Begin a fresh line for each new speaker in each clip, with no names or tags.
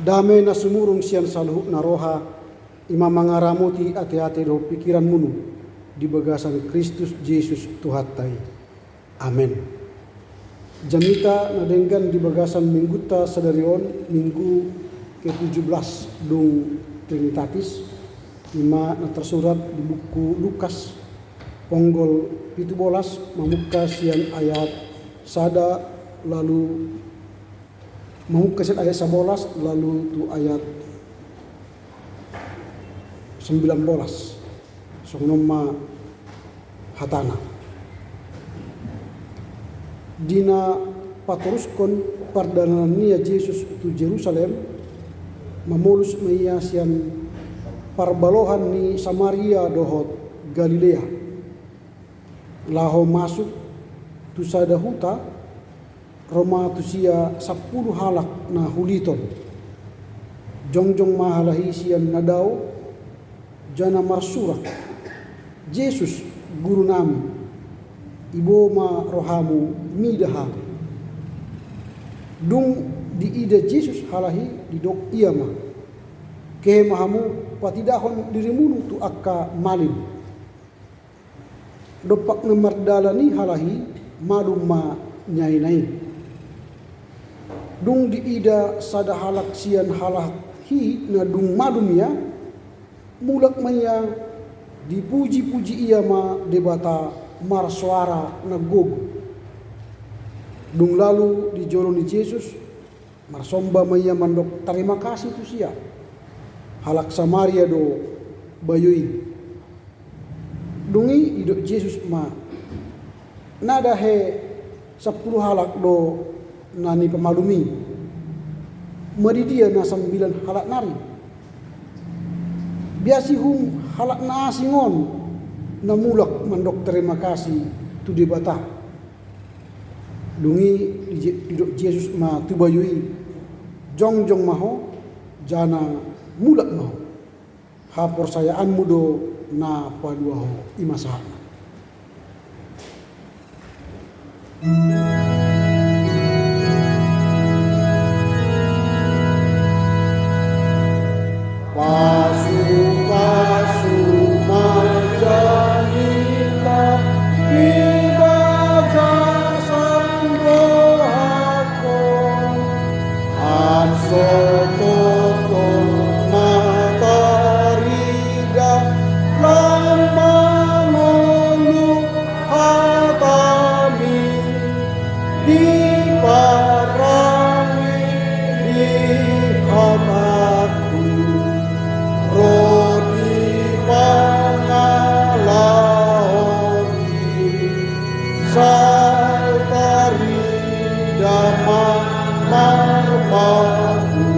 Dame na sumurong siyan sa luhuk na roha, ima mangaramuti ati-ati do pikiran munu di bagasan Kristus Jesus Tuhatay. Amen. Jamita na denggan di bagasan mingguta sadarion minggu ke-17 dung Trinitatis, ima na tersurat di buku Lukas ponggol 17 mamuka sian ayat sada lalu mamuka sian ayat 11 lalu tu ayat 19 sonoma hatana dina paturuskon pardanania Yesus tu Jerusalem mamulus maya sian parbalohan ni Samaria dohot Galilea laho masuk tu sada huta Roma tu sia 10 halak na huliton jongjong mahalahi sian nadao jana marsurak Yesus guru nami ibo ma rohamu midaha dung di ida Yesus halahi di dok iya ma ke mahamu patidahon dirimunu tu akka malim dopak na mardalani halahi malum ma nyainai dung di ida sada halak sian halahi na dung malum ya mulak maya dipuji-puji ia ma debata marsuara na gogo dung lalu di joloni Yesus marsomba maya mandok terima kasih tu sia halak Samaria do bayui dungi idok Yesus ma nada he 10 halak do nani pemalumi mari dia na 9 halak nari biasi hum halak na asingon na mulak mandok terima kasih tu debata dungi idok Yesus ma tu bayui jong maho jana mulak maho ha persayaan mudo na paduaho imasahana pasu majanita di bagasan rohako ansoto matarida lama ngolu hatami diparangi di hataku rodi pangalahoki saltari dama marmatu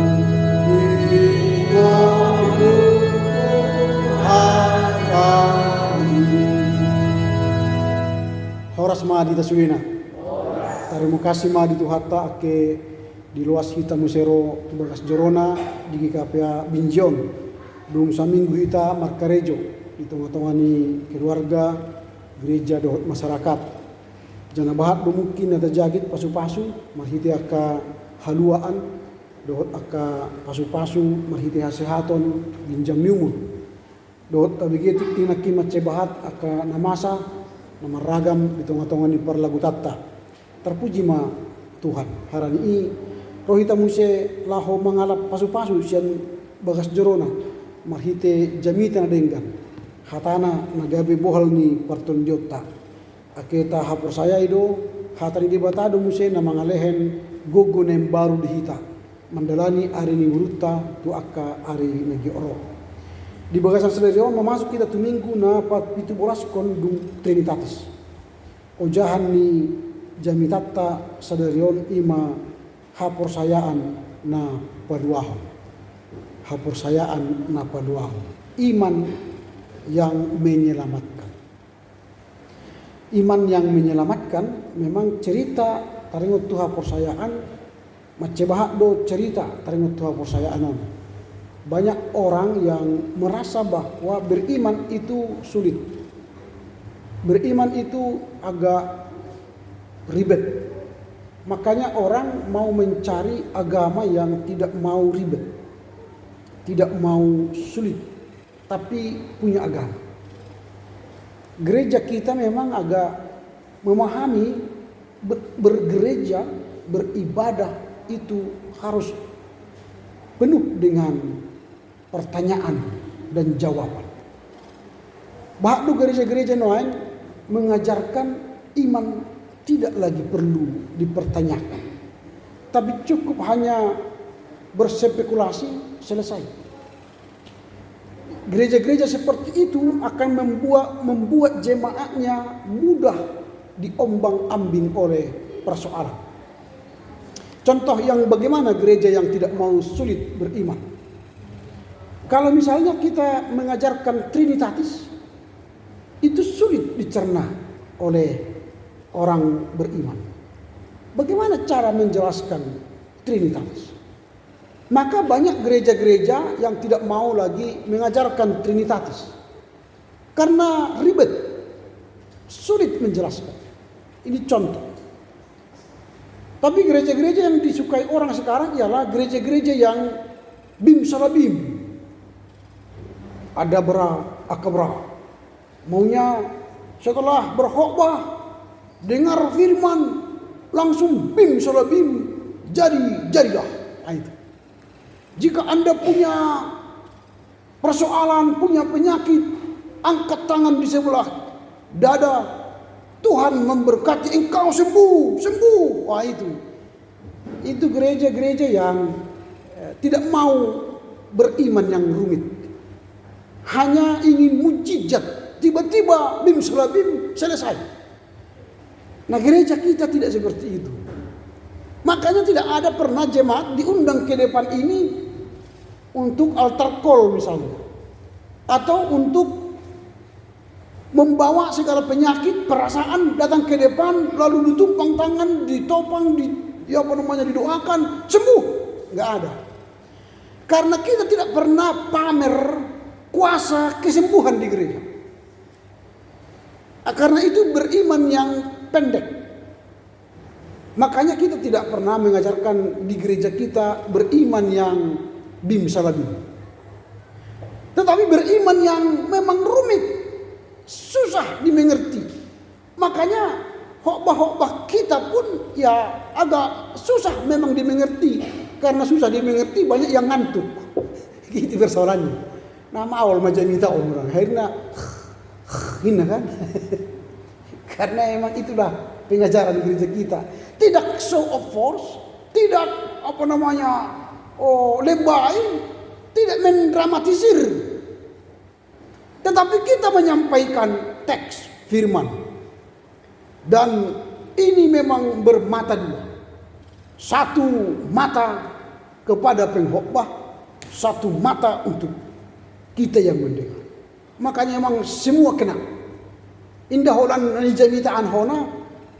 ingolu hatami. Horas madi tasuina terima kasih madi tu hatta ke di luas kita musero tu berkas jorona di KPA Binjon dung saminggu kita markarejo di tengah-tengah ni keluarga gereja dohot masyarakat jana bahat mungkin ada jagit pasu-pasu marhiti aka haluaan dohot aka pasu-pasu marhiti hasehaton binjam nyumur dohot tabigetik tinaki mace bahat aka namasa namaragam di tengah-tengah ni parlagu tatta terpuji ma Tuhan harani i rohita muse laho mangalap pasu-pasu sian bagas jorona marhite jamita na denggan hatana nagabe bohal ni parton jota aketa hapor saya ido hatani di batado muse na mangalehen gogo nem baru dihita mandalani ari ni uruta tu akka ari nagi oro di bagasan sedarion memasuk kita tu minggu na 17 kon dung Trinitatis ojahan ni jamitata sadarion ima haporsayaan na paduaho haporsayaan na paduaho iman yang menyelamatkan memang cerita taringot tu haporsayaan macebahak do cerita taringot tu haporsayaan banyak orang yang merasa bahwa beriman itu sulit beriman itu agak ribet Makanya orang mau mencari agama yang tidak mau ribet, tidak mau sulit, tapi punya agama. Gereja kita memang agak memahami bergereja, beribadah itu harus penuh dengan pertanyaan dan jawaban. Bahkan gereja-gereja lain mengajarkan iman tidak lagi perlu dipertanyakan, tapi cukup hanya berspekulasi, selesai. Gereja-gereja seperti itu akan membuat jemaatnya mudah diombang-ambing oleh persoalan. Contoh yang bagaimana gereja yang tidak mau sulit beriman. Kalau misalnya kita mengajarkan Trinitatis, itu sulit dicerna oleh orang beriman. Bagaimana cara menjelaskan Trinitatis? Maka banyak gereja-gereja yang tidak mau lagi mengajarkan Trinitatis. Karena ribet, sulit menjelaskan. Ini contoh. Tapi gereja-gereja yang disukai orang sekarang ialah gereja-gereja yang bim salabim. Adabra akabra. Maunya setelah berkhotbah, dengar firman, langsung bim salabim, jadilah. Nah, itu. Jika Anda punya persoalan, punya penyakit, angkat tangan di sebelah dada, Tuhan memberkati engkau sembuh. Wah, itu gereja-gereja yang tidak mau beriman yang rumit, hanya ingin mujizat, tiba-tiba bim salabim selesai. Nah, gereja kita tidak seperti itu. Makanya tidak ada pernah jemaat diundang ke depan ini untuk altar call misalnya, atau untuk membawa segala penyakit, perasaan datang ke depan lalu ditumpang tangan, ditopang, didoakan sembuh. Nggak ada. Karena kita tidak pernah pamer kuasa kesembuhan di gereja. Karena itu beriman yang pendek. Makanya kita tidak pernah mengajarkan di gereja kita beriman yang bim salabim. Tetapi beriman yang memang rumit, susah dimengerti. Makanya khotbah-khotbah kita pun ya agak susah memang dimengerti. Karena susah dimengerti, banyak yang ngantuk. Gitu persoalannya. Nama awal macam minta orang, akhirnya hina kan. Karena emang itulah pengajaran gereja kita. Tidak show of force, tidak lebay, tidak mendramatisir. Tetapi kita menyampaikan teks firman. Dan ini memang bermata dua. Satu mata kepada pengkhotbah, satu mata untuk kita yang mendengar. Makanya memang semua kena. Indah holan jamitaan hona,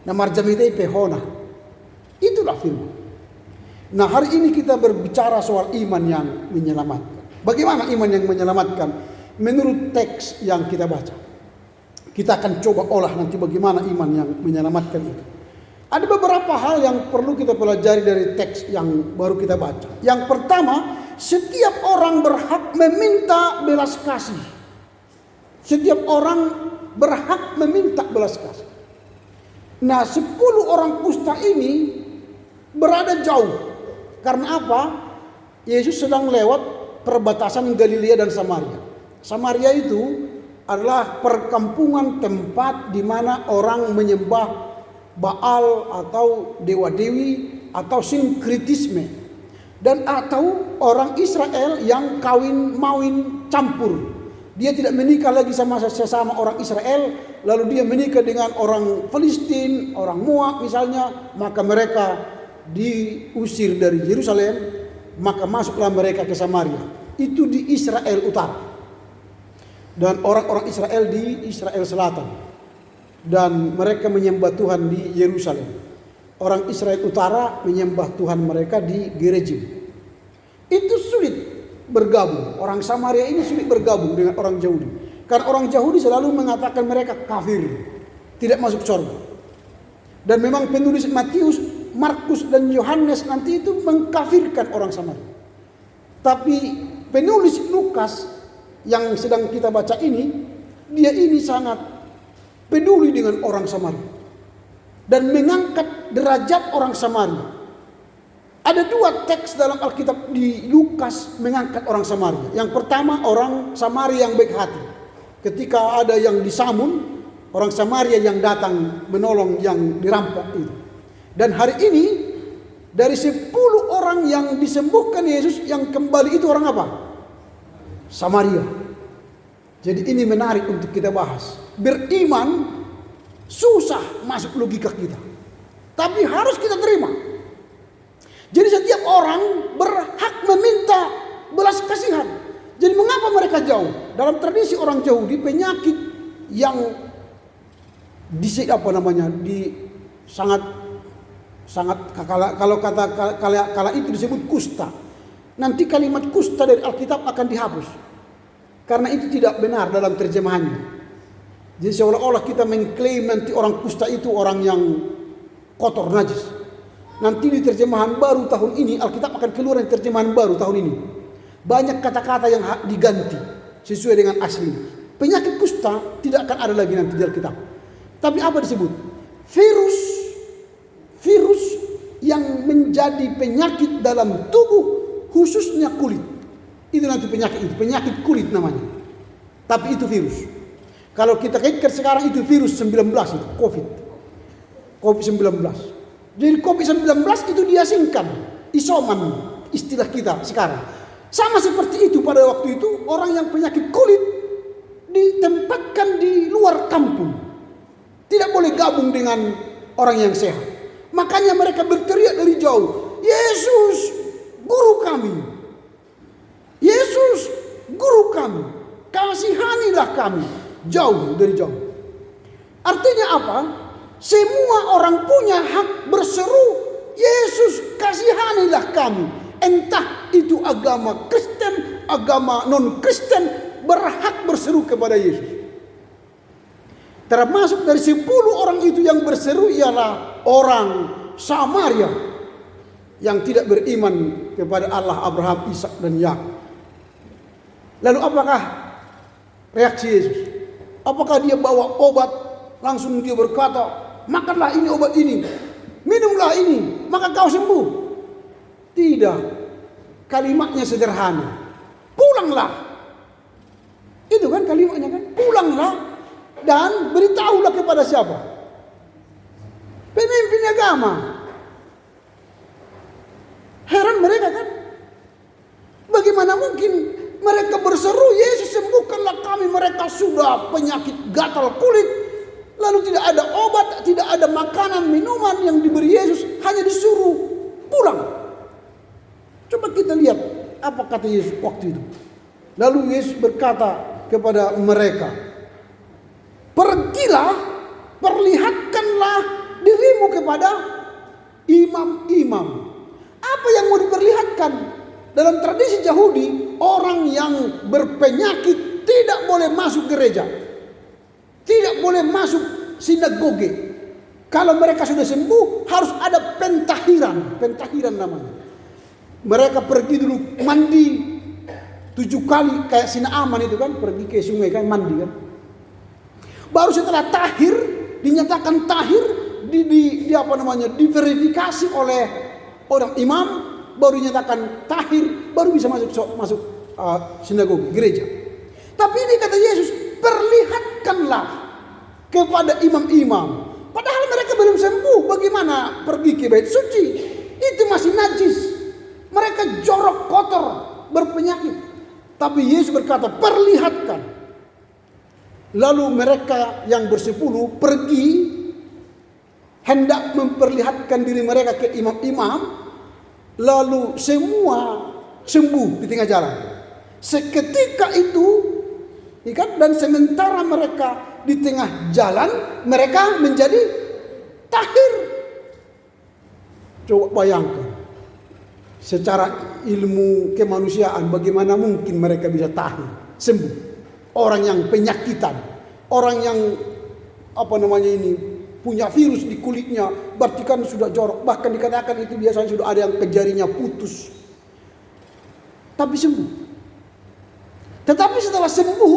namar jamitai pehona. Itulah firman. Nah, hari ini kita berbicara soal iman yang menyelamatkan. Bagaimana iman yang menyelamatkan? Menurut teks yang kita baca. Kita akan coba olah nanti bagaimana iman yang menyelamatkan itu. Ada beberapa hal yang perlu kita pelajari dari teks yang baru kita baca. Yang pertama, setiap orang berhak meminta belas kasih. Setiap orang berhak meminta belas kasih. Nah, 10 orang kusta ini berada jauh. Karena apa? Yesus sedang lewat perbatasan Galilea dan Samaria. Samaria itu adalah perkampungan tempat di mana orang menyembah Baal atau dewa-dewi atau sinkritisme. Dan atau orang Israel yang kawin-mawin campur. Dia tidak menikah lagi sama sesama orang Israel, lalu dia menikah dengan orang Filistin, orang Moab misalnya, maka mereka diusir dari Yerusalem, maka masuklah mereka ke Samaria. Itu di Israel Utara. Dan orang-orang Israel di Israel Selatan. Dan mereka menyembah Tuhan di Yerusalem. Orang Israel Utara menyembah Tuhan mereka di Gerizim. Itu sulit bergabung. Orang Samaria ini sulit bergabung dengan orang Yahudi. Karena orang Yahudi selalu mengatakan mereka kafir, tidak masuk surga. Dan memang penulis Matius Markus dan Yohanes nanti itu mengkafirkan orang Samaria. Tapi penulis Lukas yang sedang kita baca ini, dia ini sangat peduli dengan orang Samaria dan mengangkat derajat orang Samaria. Ada dua teks dalam Alkitab di Lukas mengangkat orang Samaria. Yang pertama, orang Samaria yang baik hati. Ketika ada yang disamun, orang Samaria yang datang menolong yang dirampok itu. Dan hari ini dari 10 orang yang disembuhkan Yesus, yang kembali itu orang apa? Samaria. Jadi ini menarik untuk kita bahas. Beriman susah masuk logika kita, tapi harus kita terima. Jadi setiap orang berhak meminta belas kasihan. Jadi mengapa mereka jauh? Dalam tradisi orang Yahudi, penyakit yang sangat kala itu disebut kusta. Nanti kalimat kusta dari Alkitab akan dihapus karena itu tidak benar dalam terjemahannya. Jadi seolah-olah kita mengklaim nanti orang kusta itu orang yang kotor, najis. Nanti di terjemahan baru tahun ini, Alkitab akan keluar di terjemahan baru tahun ini. Banyak kata-kata yang diganti sesuai dengan aslinya. Penyakit kusta tidak akan ada lagi nanti di Alkitab. Tapi apa disebut? Virus yang menjadi penyakit dalam tubuh, khususnya kulit. Itu nanti penyakit kulit namanya. Tapi itu virus. Kalau kita kaitkan sekarang itu virus 19 itu, COVID-19. Jadi COVID-19 itu diasingkan, isoman istilah kita sekarang. Sama seperti itu pada waktu itu orang yang penyakit kulit ditempatkan di luar kampung. Tidak boleh gabung dengan orang yang sehat. Makanya mereka berteriak dari jauh, Yesus, guru kami. Yesus, guru kami. Kasihanilah kami. Jauh dari jauh. Artinya apa? Semua orang punya hak berseru, Yesus kasihanilah kami. Entah itu agama Kristen, agama non-Kristen, berhak berseru kepada Yesus. Termasuk dari 10 orang itu yang berseru ialah orang Samaria yang tidak beriman kepada Allah Abraham, Ishak dan Yakub. Lalu apakah reaksi Yesus? Apakah dia bawa obat, langsung dia berkata, makanlah ini obat ini, minumlah ini, maka kau sembuh? Tidak. Kalimatnya sederhana. Pulanglah. Itu kan kalimatnya kan. Pulanglah dan beritahulah kepada siapa? Pemimpin agama. Heran mereka kan. Bagaimana mungkin mereka berseru, Yesus sembuhkanlah kami. Mereka sudah penyakit gatal kulit. Lalu tidak ada obat, tidak ada makanan, minuman yang diberi Yesus. Hanya disuruh pulang. Coba kita lihat apa kata Yesus waktu itu. Lalu Yesus berkata kepada mereka, pergilah, perlihatkanlah dirimu kepada imam-imam. Apa yang mau diperlihatkan? Dalam tradisi Yahudi, orang yang berpenyakit tidak boleh masuk gereja. Tidak boleh masuk sinagoge. Kalau mereka sudah sembuh, harus ada pentahiran. Pentahiran namanya. Mereka pergi dulu mandi 7 kali kayak Sinaaman itu kan, pergi ke sungai kan mandi kan. Baru setelah tahir, dinyatakan tahir, diverifikasi oleh orang imam, baru dinyatakan tahir, baru bisa masuk sinagoge, gereja. Tapi ini kata Yesus, perlihatkanlah kepada imam-imam. Padahal mereka belum sembuh. Bagaimana pergi ke bait suci? Itu masih najis. Mereka jorok, kotor, berpenyakit. Tapi Yesus berkata, perlihatkan. Lalu mereka yang bersepuluh pergi, hendak memperlihatkan diri mereka ke imam-imam. Lalu semua sembuh di tengah jalan. Seketika itu, dan sementara mereka di tengah jalan, mereka menjadi tahir. Coba bayangkan, secara ilmu kemanusiaan bagaimana mungkin mereka bisa tahir, sembuh. Orang yang penyakitan, orang yang punya virus di kulitnya, berarti kan sudah jorok. Bahkan dikatakan itu biasanya sudah ada yang jarinya putus. Tapi sembuh. Tetapi setelah sembuh,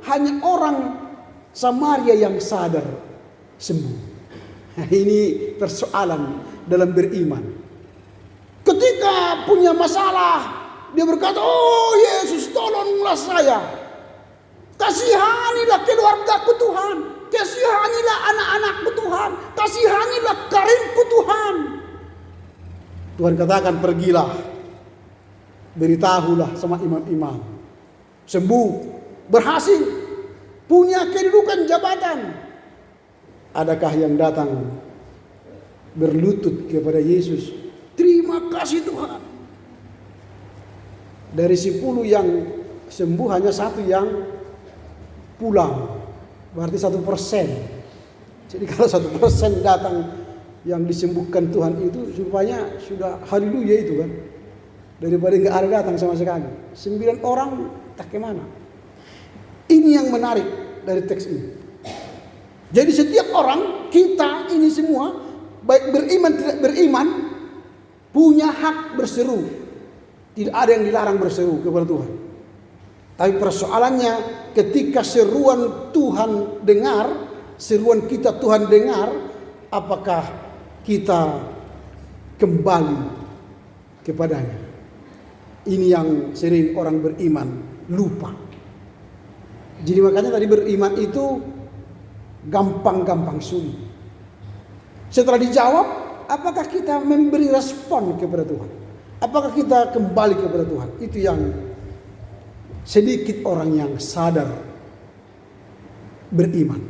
hanya orang Samaria yang sadar sembuh. Nah, ini persoalan dalam beriman. Ketika punya masalah, dia berkata, "Oh Yesus, tolonglah saya. Kasihanilah keluargaku Tuhan. Kasihanilah anak-anakku Tuhan. Kasihanilah karirku Tuhan." Tuhan katakan, "Pergilah. Beritahulah sama imam-imam." Sembuh, berhasil, punya kedudukan jabatan. Adakah yang datang berlutut kepada Yesus? "Terima kasih Tuhan." Dari 10 yang sembuh hanya 1 yang pulang. Berarti 1%. Jadi kalau 1% datang yang disembuhkan Tuhan itu, supaya sudah haleluya itu kan. Daripada nggak ada datang sama sekali. 9 orang tak kemana. Ini yang menarik dari teks ini. Jadi setiap orang, kita ini semua, baik beriman tidak beriman, punya hak berseru. Tidak ada yang dilarang berseru kepada Tuhan. Tapi persoalannya, ketika seruan Tuhan dengar, seruan kita Tuhan dengar, apakah kita kembali kepadanya? Ini yang sering orang beriman lupa. Jadi makanya tadi beriman itu gampang-gampang sulit. Setelah dijawab, apakah kita memberi respon kepada Tuhan? Apakah kita kembali kepada Tuhan? Itu yang sedikit orang yang sadar beriman.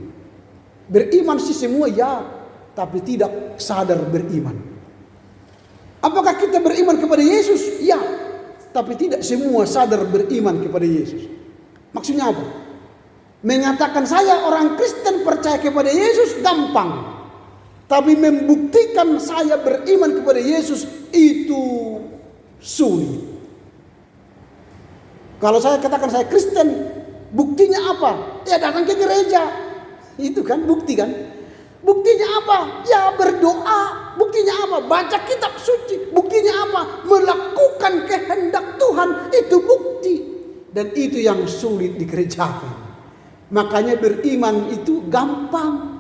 Beriman sih semua ya, tapi tidak sadar beriman. Apakah kita beriman kepada Yesus? Ya, tapi tidak semua sadar beriman kepada Yesus. Maksudnya apa? Menyatakan saya orang Kristen percaya kepada Yesus gampang. Tapi membuktikan saya beriman kepada Yesus itu sulit. Kalau saya katakan saya Kristen, buktinya apa? Ya datang ke gereja. Itu kan bukti kan? Buktinya apa? Ya berdoa. Buktinya apa? Baca kitab suci. Buktinya apa? Melakukan kehendak Tuhan. Itu bukti. Dan itu yang sulit dikerjakan. Makanya beriman itu gampang.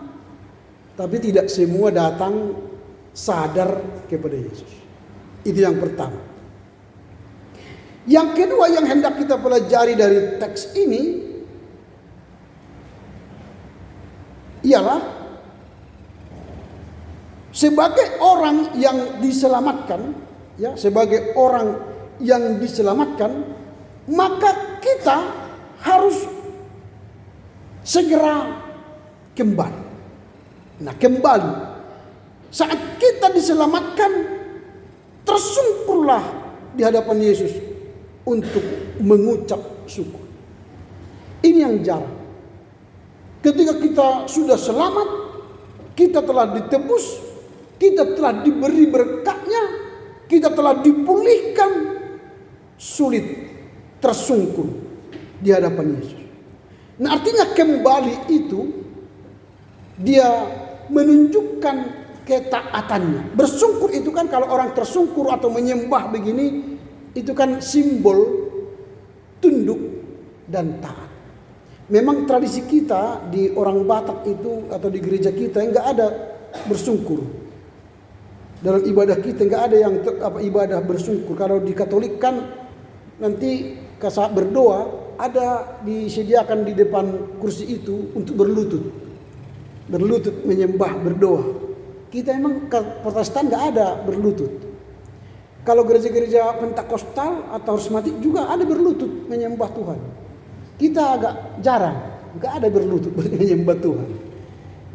Tapi tidak semua datang sadar kepada Yesus. Itu yang pertama. Yang kedua yang hendak kita pelajari dari teks ini ialah sebagai orang yang diselamatkan, ya, sebagai orang yang diselamatkan, maka kita harus segera kembali. Nah, kembali saat kita diselamatkan, tersungkurlah di hadapan Yesus untuk mengucap syukur. Ini yang jarang. Ketika kita sudah selamat, kita telah ditebus, kita telah diberi berkatnya, kita telah dipulihkan, sulit tersungkur di hadapan Yesus. Nah, artinya kembali itu dia menunjukkan ketaatannya. Bersungkur itu kan kalau orang tersungkur atau menyembah begini, itu kan simbol tunduk dan taat. Memang tradisi kita di orang Batak itu atau di gereja kita enggak ada bersungkur. Dalam ibadah kita enggak ada yang ibadah bersungkur. Kalau di Katolik kan nanti saat berdoa ada disediakan di depan kursi itu untuk berlutut. Berlutut menyembah, berdoa. Kita emang Protestan enggak ada berlutut. Kalau gereja-gereja Pentakosta atau Charismatik juga ada berlutut menyembah Tuhan. Kita agak jarang, enggak ada berlutut menyembah Tuhan.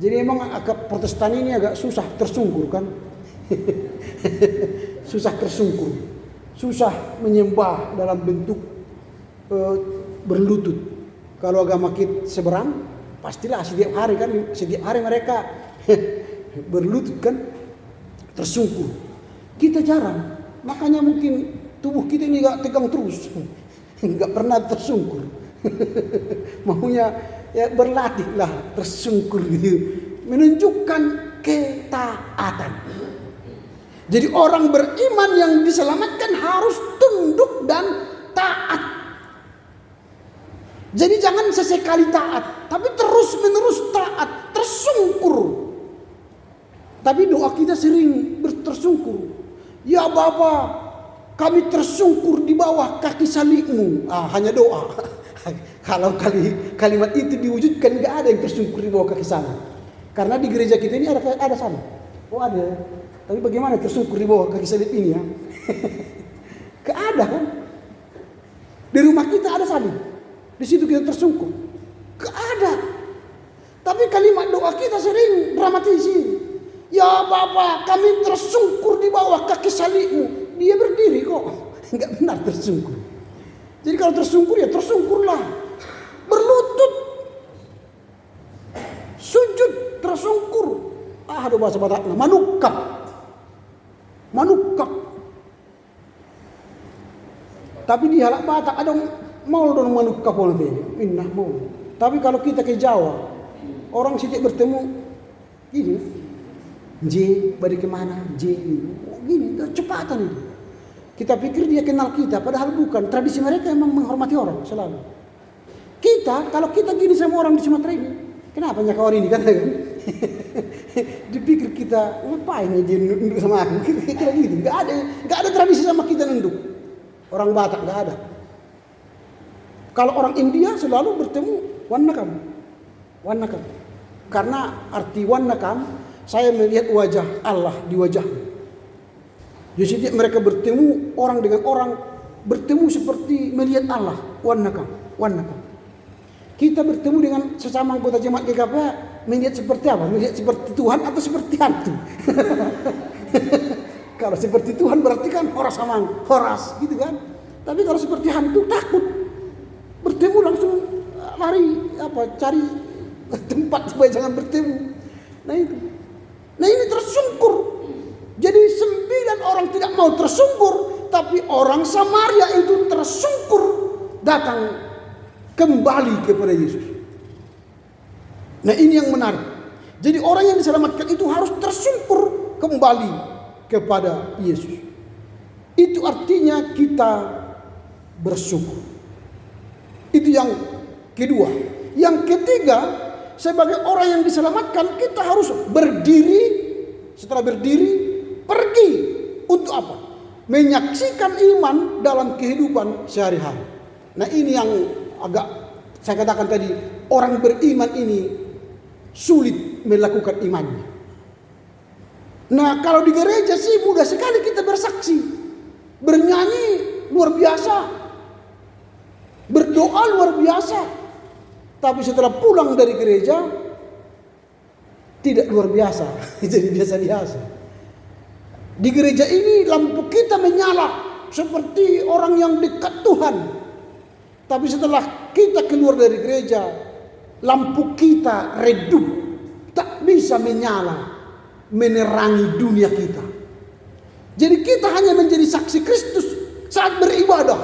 Jadi memang agak Protestan ini agak susah tersungkur kan. Susah tersungkur. Susah menyembah dalam bentuk berlutut. Kalau agama kita seberang, pastilah setiap hari mereka berlutut kan, tersungkur. Kita jarang. Makanya mungkin tubuh kita ini gak tegang terus. Gak pernah tersungkur. Maunya ya berlatih lah tersungkur gitu. menunjukkan ketaatan. Jadi orang beriman yang diselamatkan harus tunduk dan taat. Jadi jangan sesekali taat, tapi terus menerus taat, tersungkur. Tapi doa kita sering tersungkur. Ya Bapa, kami tersungkur di bawah kaki salibmu. Hanya doa. Kalau kalimat itu diwujudkan, nggak ada yang tersungkur di bawah kaki sana. Karena di gereja kita ini ada sana. Oh ada. Tapi bagaimana tersungkur di bawah kaki salib ini ya? Nggak ada kan? Di rumah kita ada salib. Di situ kita tersungkur. Nggak ada. Tapi kalimat doa kita sering dramatis. Ya Bapa, kami tersungkur di bawah kaki salibmu. Dia berdiri kok. Enggak benar tersungkur. Jadi kalau tersungkur ya tersungkurlah. Berlutut. Sujud tersungkur. Ada bahasa Batakna. Manukap. Tapi di halak Batak ada mau dong manukap nanti. Indah mau. Tapi kalau kita ke Jawa, orang setiap bertemu gini. J, balik kemana? J, gini, cepatan itu. Kita pikir dia kenal kita, padahal bukan. Tradisi mereka memang menghormati orang selalu. Kita, kalau kita gini sama orang di Sumatera ini, kenapa nyakawar ini kan? Dipikir kita, ngapain dia nunduk sama aku? Kira gitu, nggak ada tradisi sama kita nunduk. Orang Batak nggak ada. Kalau orang India selalu bertemu wannakam. Karena arti wannakam, saya melihat wajah Allah di wajahmu. Jadi setiap mereka bertemu orang dengan orang, bertemu seperti melihat Allah. Wannakam. Kita bertemu dengan sesama anggota jemaat GKP, melihat seperti apa? Melihat seperti Tuhan atau seperti hantu? Kalau seperti Tuhan berarti kan horas gitu kan. Tapi kalau seperti hantu takut. Bertemu langsung lari cari tempat supaya jangan bertemu. Nah ini tersungkur. Jadi 9 orang tidak mau tersungkur, tapi orang Samaria itu tersungkur datang kembali kepada Yesus. Nah ini yang menarik. Jadi orang yang diselamatkan itu harus tersungkur kembali kepada Yesus. Itu artinya kita bersyukur. Itu yang kedua. Yang ketiga, sebagai orang yang diselamatkan, kita harus berdiri. Setelah berdiri, pergi. Untuk apa? Menyaksikan iman dalam kehidupan sehari-hari. Nah ini yang agak saya katakan tadi, orang beriman ini sulit melakukan imannya. Nah kalau di gereja sih mudah sekali kita bersaksi. Bernyanyi luar biasa. Berdoa luar biasa. Tapi setelah pulang dari gereja, tidak luar biasa. Jadi biasa-biasa. Di gereja ini lampu kita menyala seperti orang yang dekat Tuhan. Tapi setelah kita keluar dari gereja, lampu kita redup. Tak bisa menyala, menerangi dunia kita. Jadi kita hanya menjadi saksi Kristus saat beribadah.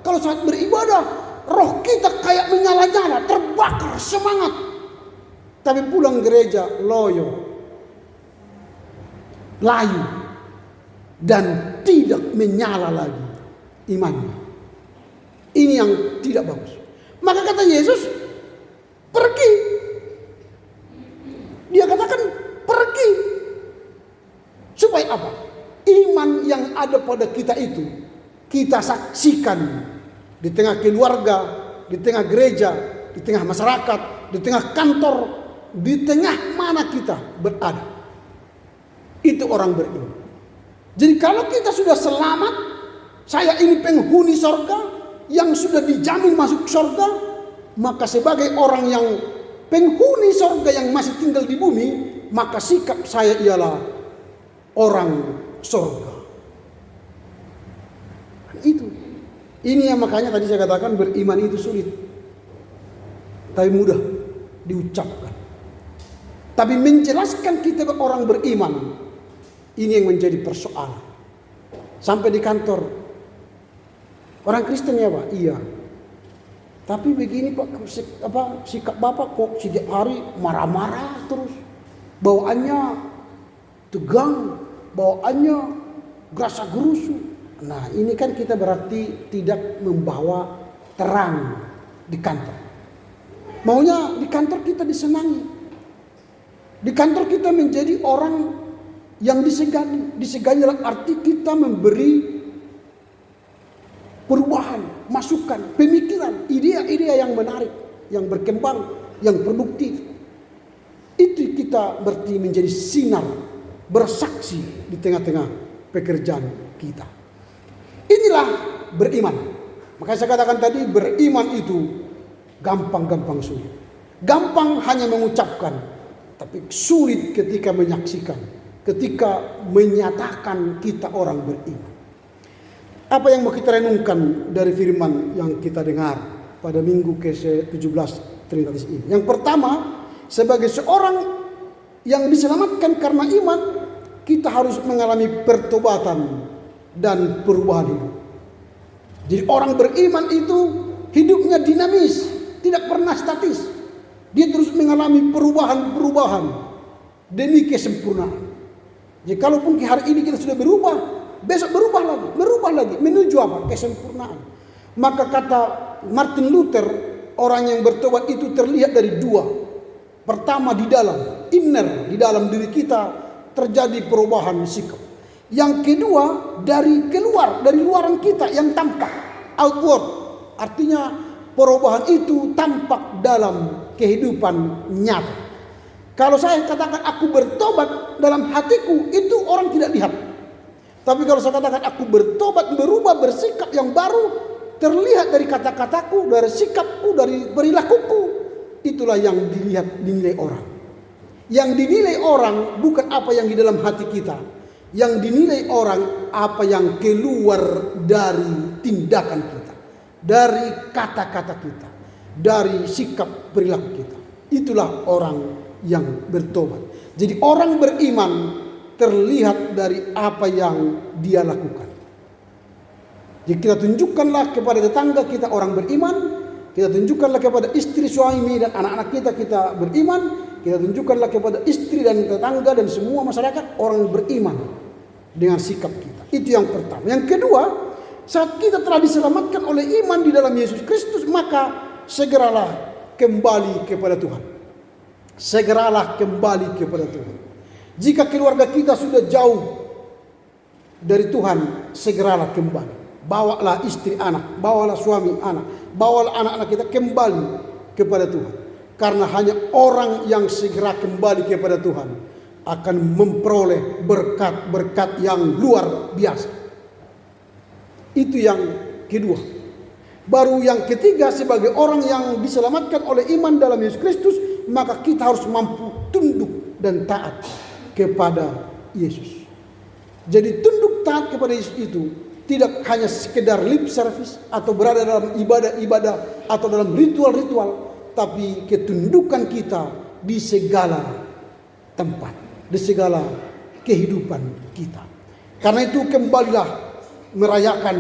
Kalau saat beribadah, roh kita kayak menyala-nyala, terbakar semangat. Tapi pulang gereja loyo, layu, dan tidak menyala lagi imannya. Ini yang tidak bagus. Maka kata Yesus, pergi. Dia katakan pergi. Supaya apa? Iman yang ada pada kita itu kita saksikan di tengah keluarga, di tengah gereja, di tengah masyarakat, di tengah kantor, di tengah mana kita berada. Itu orang beriman. Jadi kalau kita sudah selamat, saya ini penghuni sorga yang sudah dijamin masuk sorga, maka sebagai orang yang penghuni sorga yang masih tinggal di bumi, maka sikap saya ialah orang sorga. Itu. Ini yang makanya tadi saya katakan beriman itu sulit. Tapi mudah diucapkan. Tapi menjelaskan kita orang beriman, ini yang menjadi persoalan. Sampai di kantor, orang Kristen ya Pak? Iya. Tapi begini Pak, sikap Bapak kok setiap hari marah-marah terus. bawaannya tegang, bawaannya gerasa gerusu. Nah, ini kan kita berarti tidak membawa terang di kantor. Maunya di kantor kita disenangi. Di kantor kita menjadi orang yang disegani. Disegani dalam arti kita memberi perubahan, masukan, pemikiran, ide-ide yang menarik, yang berkembang, yang produktif. Itu kita berarti menjadi sinar, bersaksi di tengah-tengah pekerjaan kita. Inilah beriman. Makanya saya katakan tadi, beriman itu gampang-gampang sulit. Gampang hanya mengucapkan, tapi sulit ketika menyaksikan, ketika menyatakan kita orang beriman. Apa yang mau kita renungkan dari firman yang kita dengar pada minggu ke-17 Trinitatis ini? Yang pertama, sebagai seorang yang diselamatkan karena iman, kita harus mengalami pertobatan dan perubahan hidup. Jadi orang beriman itu hidupnya dinamis, tidak pernah statis. Dia terus mengalami perubahan-perubahan demi kesempurnaan. Jadi kalaupun hari ini kita sudah berubah, besok berubah lagi menuju apa? Kesempurnaan. Maka kata Martin Luther, orang yang bertobat itu terlihat dari dua. Pertama, di dalam inner, di dalam diri kita terjadi perubahan sikap. Yang kedua, dari keluar, dari luaran kita yang tampak, outward. Artinya perubahan itu tampak dalam kehidupan nyata. Kalau saya katakan aku bertobat dalam hatiku, itu orang tidak lihat. Tapi kalau saya katakan aku bertobat, berubah, bersikap yang baru, terlihat dari kata-kataku, dari sikapku, dari perilakuku. Itulah yang dinilai orang. Yang dinilai orang bukan apa yang di dalam hati kita. Yang dinilai orang apa yang keluar dari tindakan kita, dari kata-kata kita, dari sikap perilaku kita. Itulah orang yang bertobat. Jadi orang beriman terlihat dari apa yang dia lakukan. Jadi kita tunjukkanlah kepada tetangga kita orang beriman, kita tunjukkanlah kepada istri, suami dan anak-anak kita beriman, kita tunjukkanlah kepada istri dan tetangga dan semua masyarakat orang beriman dengan sikap kita. Itu yang pertama. Yang kedua, saat kita telah diselamatkan oleh iman di dalam Yesus Kristus, maka segeralah kembali kepada Tuhan. Segeralah kembali kepada Tuhan. Jika keluarga kita sudah jauh dari Tuhan, segeralah kembali. Bawalah istri anak, bawalah suami anak, bawalah anak-anak kita kembali kepada Tuhan. Karena hanya orang yang segera kembali kepada Tuhan akan memperoleh berkat-berkat yang luar biasa. Itu yang kedua. Baru yang ketiga, sebagai orang yang diselamatkan oleh iman dalam Yesus Kristus, maka kita harus mampu tunduk dan taat kepada Yesus. Jadi tunduk taat kepada Yesus itu tidak hanya sekedar lip service atau berada dalam ibadah-ibadah atau dalam ritual-ritual, tapi ketundukan kita di segala tempat, di segala kehidupan kita. Karena itu kembalilah merayakan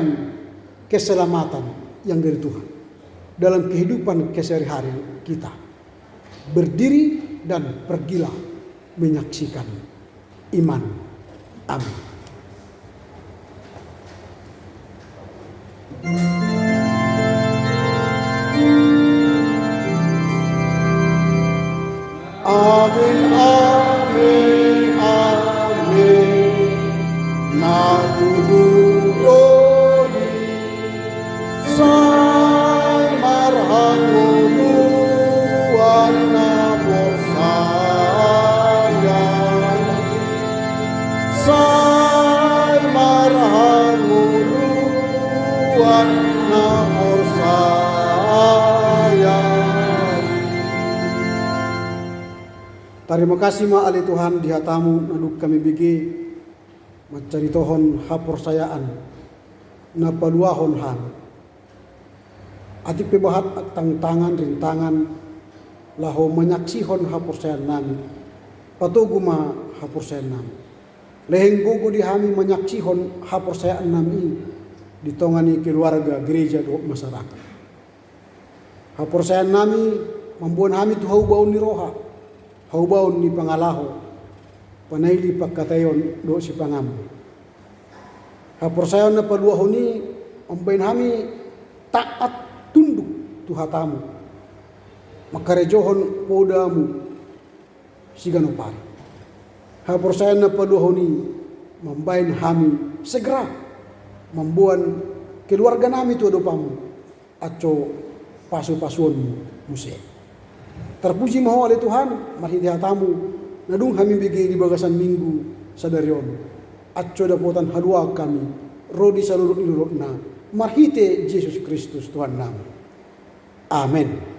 keselamatan yang dari Tuhan dalam kehidupan keseharian kita. Berdiri dan pergilah menyaksikan iman. Amin. Amin, amin, amin. Natutuloni say marhanguluan na borsayan. Say marhanguluan na borsayan. Terima kasih ma ali Tuhan di hatamu naduk kami bigi mencari tohon haporsayaan na paluahon han. Atik pebahat at tangan rintangan laho menyaksihon haporsayaan nami. Patugu ma haporsayaan nami. Leheng gugu di hami menyaksihon haporsayaan nami di tongani keluarga gereja do masyarakat. Haporsayaan nami membuat hami tu hau baun ni roha. Haubaun ni pangalaho panaili pagkatayon do si pangam. Haporsayon na paluahoni ambain hami taat tunduk tuhatamu. Makarejohon podamu sigano pari. Haporsayon na paluahoni mambain hami segera membuan keluarga nami tu adopamu atau pasu-pasuanmu muse. Terpuji maho oleh Tuhan marhiti hatamu nadung kami bigi di bagasan minggu sadarion atau dapotan halua kami rodi salurut ilurutna marhite Yesus Kristus Tuhan nami. Amin.